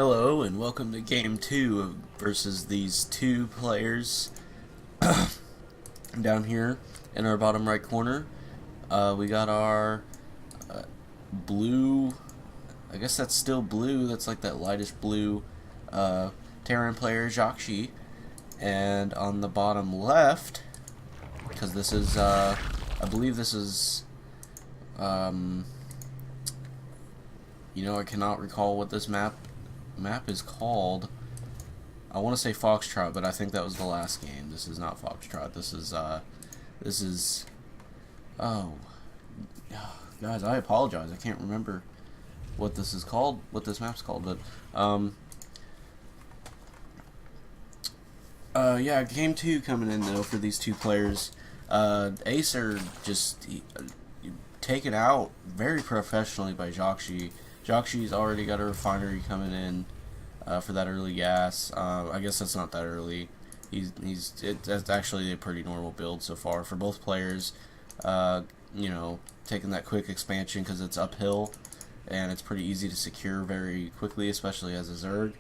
Hello and welcome to game 2 versus these two players. Down here in our bottom right corner we got our blue, I guess that's still blue, that's like that lightish blue Terran player JJAKJI, and on the bottom left, because this is I believe this is I cannot recall what this map is called. I want to say Foxtrot, but I think that was the last game. This is not Foxtrot. This is oh, guys, I apologize. I can't remember what this is called, what this map's called, but yeah, game 2 coming in though for these two players. Acer just taken out very professionally by JJAKJI. JJAKJI's already got a refinery coming in for that early gas. I guess that's not that early. That's actually a pretty normal build so far for both players. Taking that quick expansion because it's uphill and it's pretty easy to secure very quickly, especially as a Zerg.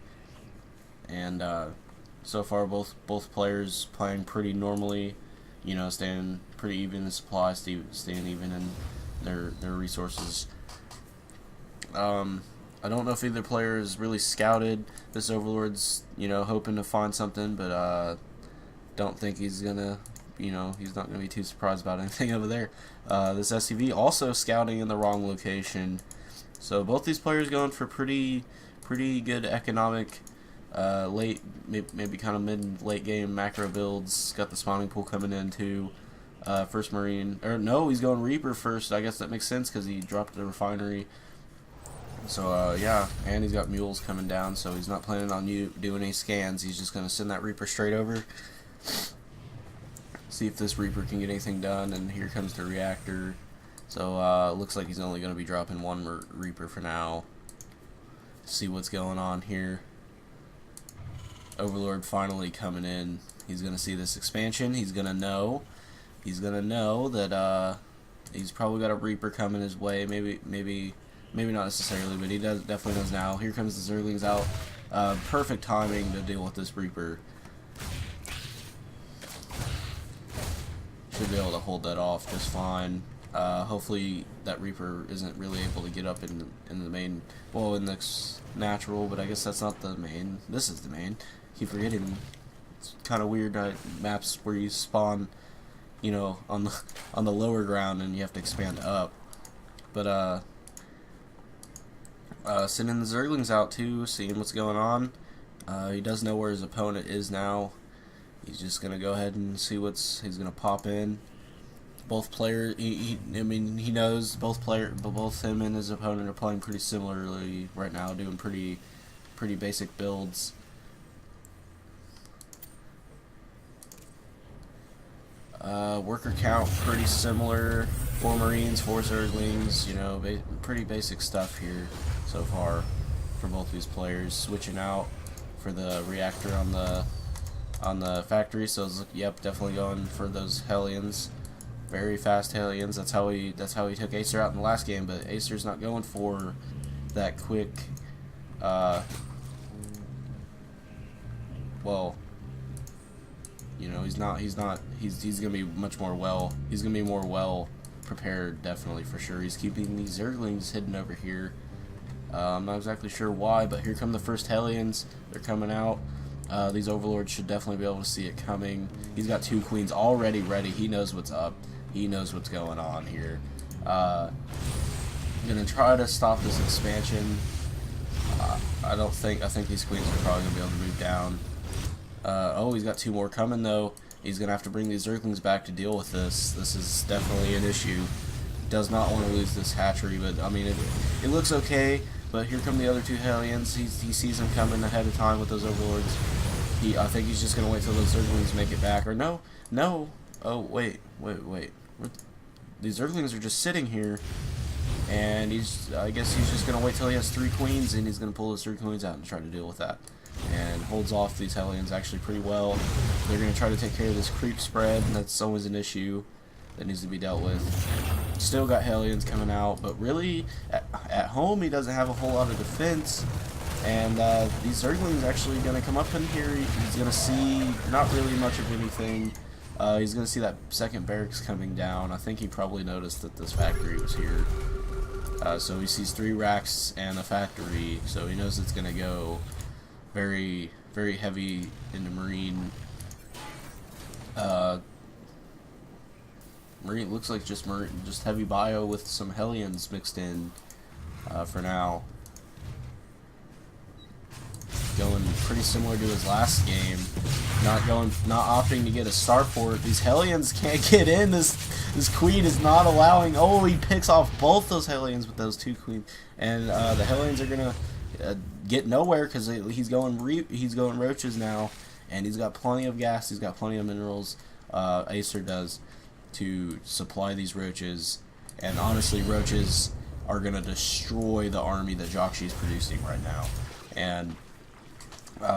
And so far, both players playing pretty normally. Staying pretty even in supply, staying even in their resources. I don't know if either player is really scouted. This Overlord's, hoping to find something, but don't think he's gonna, he's not gonna be too surprised about anything over there. This SCV also scouting in the wrong location. So both these players going for pretty good economic late, maybe kind of mid-late game macro builds. Got the spawning pool coming in too. First Marine, or no, he's going Reaper first. I guess that makes sense because he dropped the refinery. So yeah, and he's got mules coming down, so he's not planning on doing any scans. He's just going to send that Reaper straight over. See if this Reaper can get anything done, and here comes the reactor. So looks like he's only going to be dropping one Reaper for now. See what's going on here. Overlord finally coming in. He's going to see this expansion. He's going to know that he's probably got a Reaper coming his way. Maybe not necessarily, but he definitely knows now. Here comes the Zerglings out. Perfect timing to deal with this Reaper. Should be able to hold that off just fine. Hopefully that Reaper isn't really able to get up in the main, well, in the natural, but I guess that's not the main. This is the main. Keep forgetting. It's kind of weird maps where you spawn, on the lower ground and you have to expand up. But sending the Zerglings out too, seeing what's going on. He does know where his opponent is now. He's just gonna go ahead and see he's gonna pop in. Both players, he knows both him and his opponent are playing pretty similarly right now, doing pretty basic builds. Worker count pretty similar. 4 Marines, 4 Zerglings, pretty basic stuff here so far for both these players. Switching out for the reactor on the factory, so yep, definitely going for those Hellions. Very fast Hellions. That's how he took Acer out in the last game, but Acer's not going for that quick well, he's gonna be more well prepared, definitely, for sure. He's keeping these Zerglings hidden over here. I'm not exactly sure why, but here come the first Hellions. They're coming out. These Overlords should definitely be able to see it coming. He's got 2 Queens already ready. He knows what's up. He knows what's going on here. Gonna try to stop this expansion. I think these Queens are probably gonna be able to move down. Oh, he's got 2 more coming though. He's gonna have to bring these Zerglings back to deal with this. This is definitely an issue. Does not want to lose this hatchery, but I mean it looks okay. But here come the other 2 Hellions. He sees them coming ahead of time with those Overlords. I think he's just gonna wait till those Zerglings make it back. Or no. Oh wait. These Zerglings are just sitting here, and I guess he's just gonna wait till he has 3 Queens, and he's gonna pull those 3 Queens out and try to deal with that. And holds off these Hellions actually pretty well. They're going to try to take care of this creep spread, and that's always an issue that needs to be dealt with. Still got Hellions coming out, but really, at home he doesn't have a whole lot of defense. And these Zerglings actually going to come up in here. He's going to see not really much of anything. He's going to see that second barracks coming down. I think he probably noticed that this factory was here. So he sees 3 racks and a factory, so he knows it's going to go very, very heavy into Marine. Marine looks like just heavy bio with some Hellions mixed in for now. Going pretty similar to his last game, not opting to get a starport. These Hellions can't get in. This queen is not allowing. Oh, he picks off both those Hellions with those 2 queens, and the Hellions are gonna get nowhere because he's going roaches now, and he's got plenty of gas. He's got plenty of minerals. Acer does to supply these roaches, and honestly, roaches are gonna destroy the army that JJAKJI is producing right now, and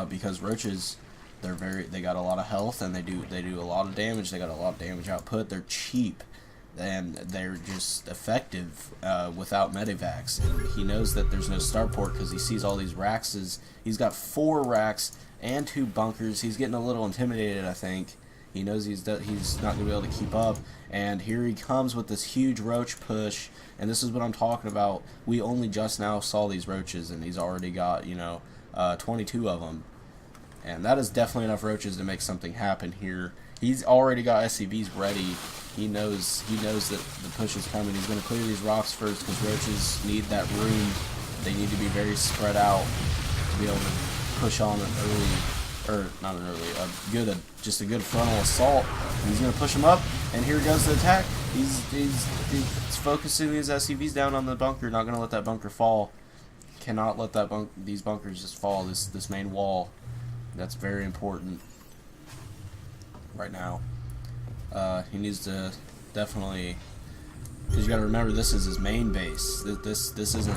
because roaches, they got a lot of health, and they do a lot of damage. They got a lot of damage output. They're cheap, and they're just effective without medivacs. And he knows that there's no starport because he sees all these racks. He's got 4 racks and 2 bunkers. He's getting a little intimidated, I think. He knows he's not going to be able to keep up, and here he comes with this huge roach push. And this is what I'm talking about. We only just now saw these roaches, and he's already got 22 of them, and that is definitely enough roaches to make something happen here. He's already got SCVs ready. He knows that the push is coming. He's going to clear these rocks first because roaches need that room. They need to be very spread out to be able to push on an early, or not an early, just a good frontal assault. And he's going to push him up, and here goes the attack. He's focusing his SCVs down on the bunker, not going to let that bunker fall. Cannot let these bunkers just fall. This main wall, that's very important right now. He needs to definitely, because you got to remember, this is his main base. This isn't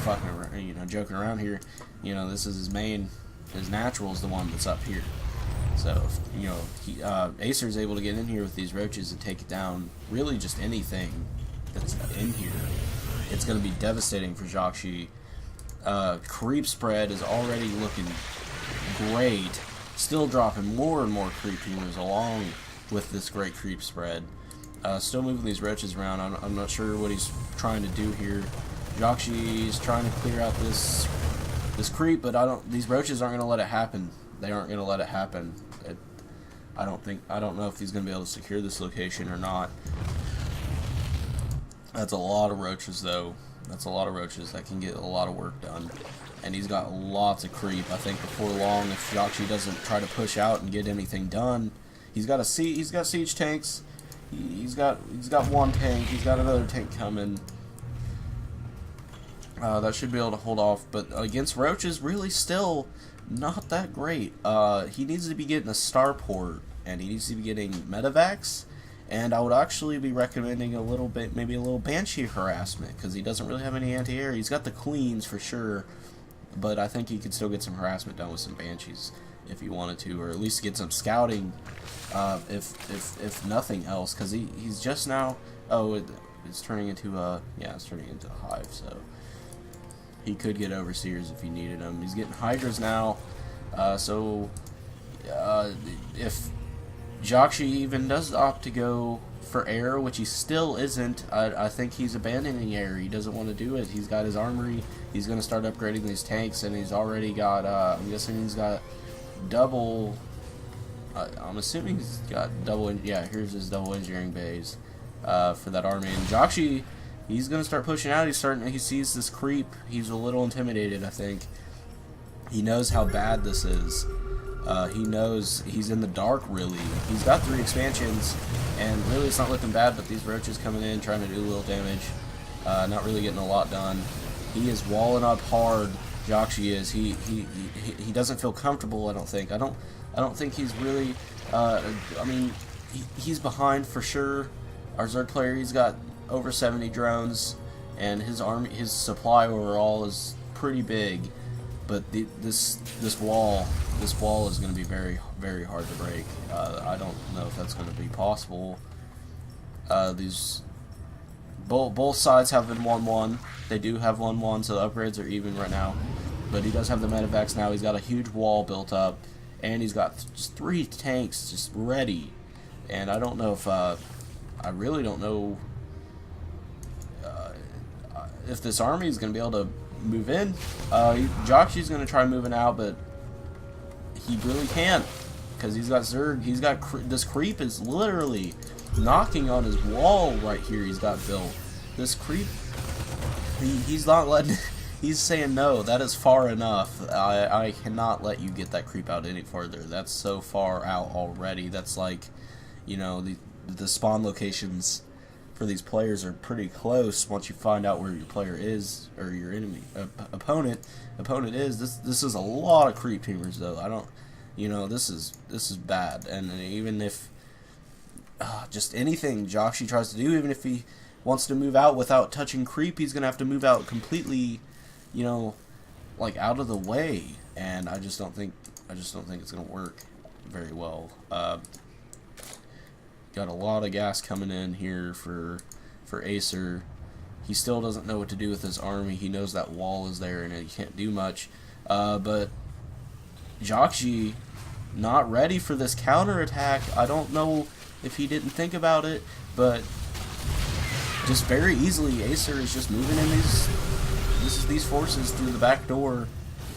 fucking joking around here. This is his main. His natural is the one that's up here. So Acer's able to get in here with these roaches and take it down. Really, just anything that's in here. It's going to be devastating for JJAKJI. Creep spread is already looking great. Still dropping more and more creep tumors along with this great creep spread. Still moving these roaches around. I'm not sure what he's trying to do here. JJAKJI is trying to clear out this creep, but these roaches aren't going to let it happen. They aren't going to let it happen. I don't know if he's going to be able to secure this location or not. That's a lot of roaches, though. That's a lot of roaches that can get a lot of work done. And he's got lots of creep. I think before long, if JJAKJI doesn't try to push out and get anything done, he's got siege tanks. He's got 1 tank. He's got another tank coming. That should be able to hold off. But against roaches, really still not that great. He needs to be getting a starport, and he needs to be getting medevacs. And I would actually be recommending maybe a little Banshee harassment, because he doesn't really have any anti-air. He's got the Queens for sure, but I think he could still get some harassment done with some Banshees if he wanted to, or at least get some scouting, if nothing else, because he's just now. Oh, it's turning into a hive, so he could get overseers if he needed them. He's getting hydras now, so if JJAKJI even does opt to go for air, which he still isn't, I think he's abandoning air. He doesn't want to do it. He's got his armory. He's going to start upgrading these tanks, and he's already got, I'm guessing he's got double, I'm assuming he's got double, yeah, here's his double engineering bays for that army. And JJAKJI, he's going to start pushing out. He sees this creep. He's a little intimidated, I think. He knows how bad this is. He knows he's in the dark, really. He's got 3 expansions, and really it's not looking bad, but these roaches coming in, trying to do a little damage, not really getting a lot done. He is walling up hard, JJAKJI is. He doesn't feel comfortable, I don't think. I don't think he's really, I mean, he's behind for sure. Our Zerg player, he's got over 70 drones, and his supply overall is pretty big. But this wall is going to be very, very hard to break. I don't know if that's going to be possible. Both sides have been 1-1. They do have 1-1, so the upgrades are even right now. But he does have the medevacs now. He's got a huge wall built up, and he's got just 3 tanks just ready. And I don't know if I really don't know if this army is going to be able to move in. JJAKJI's going to try moving out, but he really can't, because he's got Zerg. He's got this creep is literally knocking on his wall right here. He's got built this creep. He's not letting. He's saying no. That is far enough. I cannot let you get that creep out any further. That's so far out already. That's like, you know, the spawn locations for these players are pretty close once you find out where your player is, or your enemy opponent is. This is a lot of creep teamers though. I don't, you know, this is bad. And even if just anything JJAKJI tries to do, even if he wants to move out without touching creep, he's gonna have to move out completely, you know, like out of the way. And I just don't think it's gonna work very well. Got a lot of gas coming in here for Acer. He still doesn't know what to do with his army. He knows that wall is there and he can't do much. But JJAKJI not ready for this counterattack. I don't know if he didn't think about it, but just very easily Acer is just moving in these forces through the back door,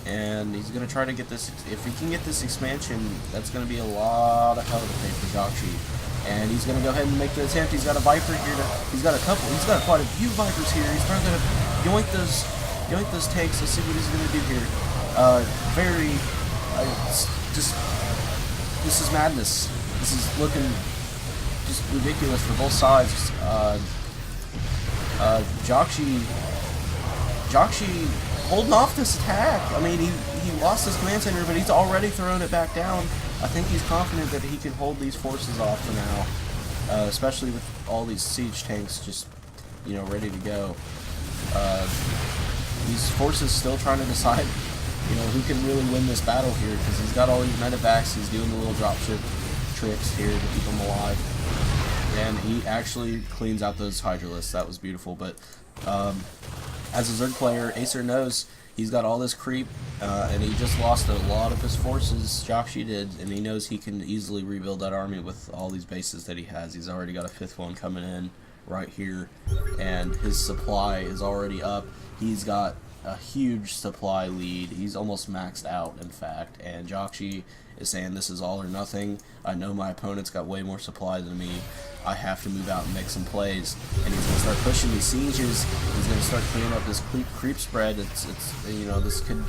and he's gonna try to get this. If he can get this expansion, that's gonna be a lot of hell to pay for JJAKJI. And he's gonna go ahead and make the attempt. He's got a Viper here. He's got quite a few Vipers here. He's probably gonna yoink those tanks. Let's see what he's gonna do here. This is madness. This is looking just ridiculous for both sides. JJAKJI holding off this attack. I mean, he lost his command center, but he's already thrown it back down. I think he's confident that he can hold these forces off for now, especially with all these siege tanks just, you know, ready to go. These forces still trying to decide, you know, who can really win this battle here, because he's got all these medevacs. He's doing the little dropship tricks here to keep them alive, and he actually cleans out those Hydralisks. That was beautiful. But as a Zerg player, Acer knows he's got all this creep, and he just lost a lot of his forces. JJAKJI did, and he knows he can easily rebuild that army with all these bases that he has. He's already got a 5th one coming in right here, and his supply is already up. He's got a huge supply lead. He's almost maxed out, in fact, and JJAKJI is saying this is all or nothing. I know my opponent's got way more supply than me. I have to move out and make some plays, and he's gonna start pushing these sieges. He's gonna start cleaning up this creep spread. It's you know, this could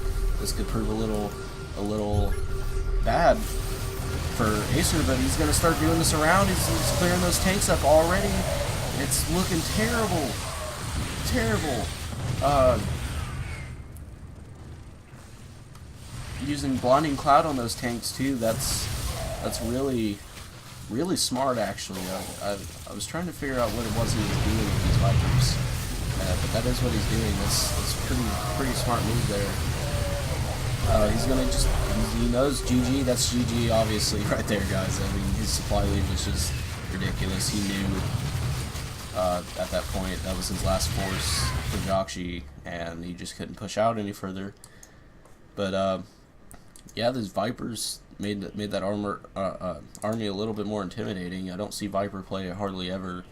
prove a little bad for Acer, but he's gonna start doing this around. He's clearing those tanks up already. It's looking terrible, terrible. Using blinding cloud on those tanks too. That's really smart, actually. I was trying to figure out what it was he was doing with these Vipers, but that is what he's doing. That's pretty smart move there. He's gonna just, he knows GG. That's GG, obviously, right there, guys. I mean, his supply lead was just ridiculous. He knew at that point that was his last force for JJAKJI, and he just couldn't push out any further. But yeah, these Vipers made that army a little bit more intimidating. I don't see Viper play hardly ever,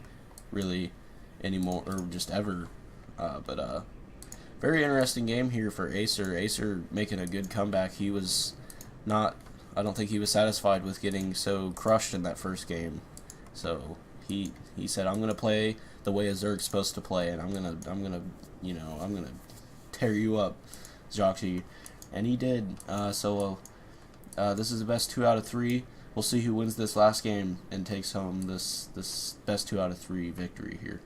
really, anymore, or just ever. But very interesting game here for Acer. Acer making a good comeback. He was not. I don't think he was satisfied with getting so crushed in that first game. So he said, I'm gonna play the way a Zerg's supposed to play, and I'm gonna tear you up, JJAKJI. And he did. This is the best 2 out of 3. We'll see who wins this last game and takes home this best 2 out of 3 victory here.